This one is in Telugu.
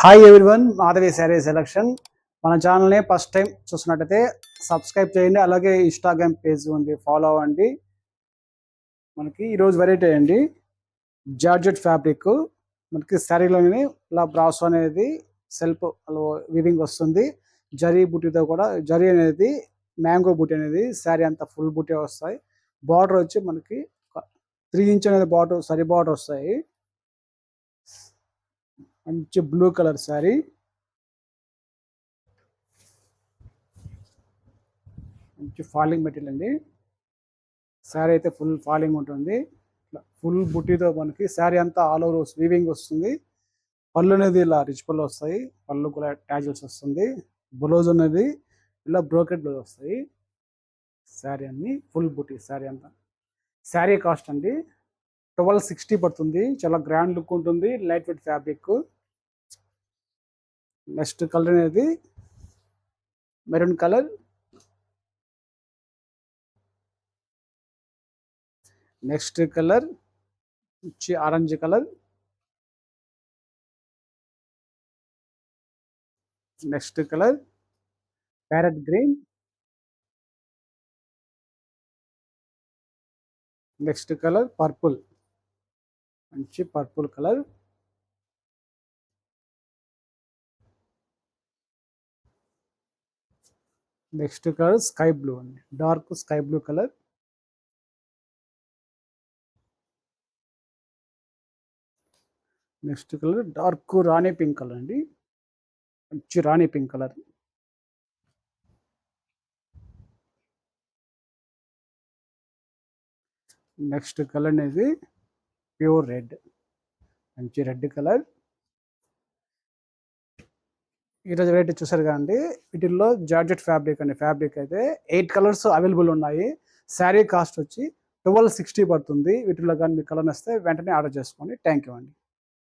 Hi everyone, Madhavi sari selection. మన ఛానల్ని ఫస్ట్ టైం చూస్తున్నట్టయితే సబ్స్క్రైబ్ చేయండి. అలాగే ఇన్స్టాగ్రామ్ పేజ్ ఉంది, ఫాలో అవ్వండి. మనకి ఈరోజు వెరైటీ అండి, జార్జెట్ ఫ్యాబ్రిక్. మనకి శారీలోని ఇలా బ్రాస్ అనేది సెల్ఫ్ వివింగ్ వస్తుంది. జరీ బుట్టితో కూడా, జరీ అనేది మ్యాంగో బుట్టి అనేది శారీ అంతా ఫుల్ బుట్టి వస్తాయి. బార్డర్ వచ్చి మనకి 3 ఇంచ్ అనేది బార్డర్, సరి బార్డర్ వస్తాయి. మంచి బ్లూ కలర్ శారీ, మంచి ఫాలింగ్ మెటీరియల్ అండి. శారీ అయితే ఫుల్ ఫాలింగ్ ఉంటుంది. ఫుల్ బుట్టితో మనకి శారీ అంతా ఆల్ ఓవర్ వీవింగ్ వస్తుంది. పళ్ళు అనేది ఇలా రిచ్ పళ్ళు వస్తాయి, పళ్ళు కూడా ట్యాజిల్స్ వస్తుంది. బ్లౌజ్ అనేది ఇలా బ్రోకెట్ బ్లౌజ్ వస్తాయి. శారీ అన్ని ఫుల్ బుట్టి శారీ అంతా. శారీ కాస్ట్ అండి 1260 పడుతుంది. చాలా గ్రాండ్ లుక్ ఉంటుంది, light weight fabric. Next colour అనేది మెరూన్ కలర్, నెక్స్ట్ కలర్ వచ్చి orange colour, next colour parrot green, next colour purple, మంచి purple colour, next colour sky blue అండి, dark sky blue colour, next colour dark రాణి పింక్ కలర్ అండి, మంచి రాణి పింక్ కలర్, నెక్స్ట్ కలర్ అనేది ప్యూర్ రెడ్, మంచి రెడ్ కలర్. ఈరోజు వెరైటీ చూసారు కదండి, వీటిల్లో జార్జెట్ ఫ్యాబ్రిక్ అండి. ఫ్యాబ్రిక్ అయితే 8 కలర్స్ అవైలబుల్ ఉన్నాయి. శారీ కాస్ట్ వచ్చి 1260 పడుతుంది. వీటిలో కానీ మీకు కలర్ వస్తే వెంటనే ఆర్డర్ చేసుకోండి. థ్యాంక్ యూ అండి.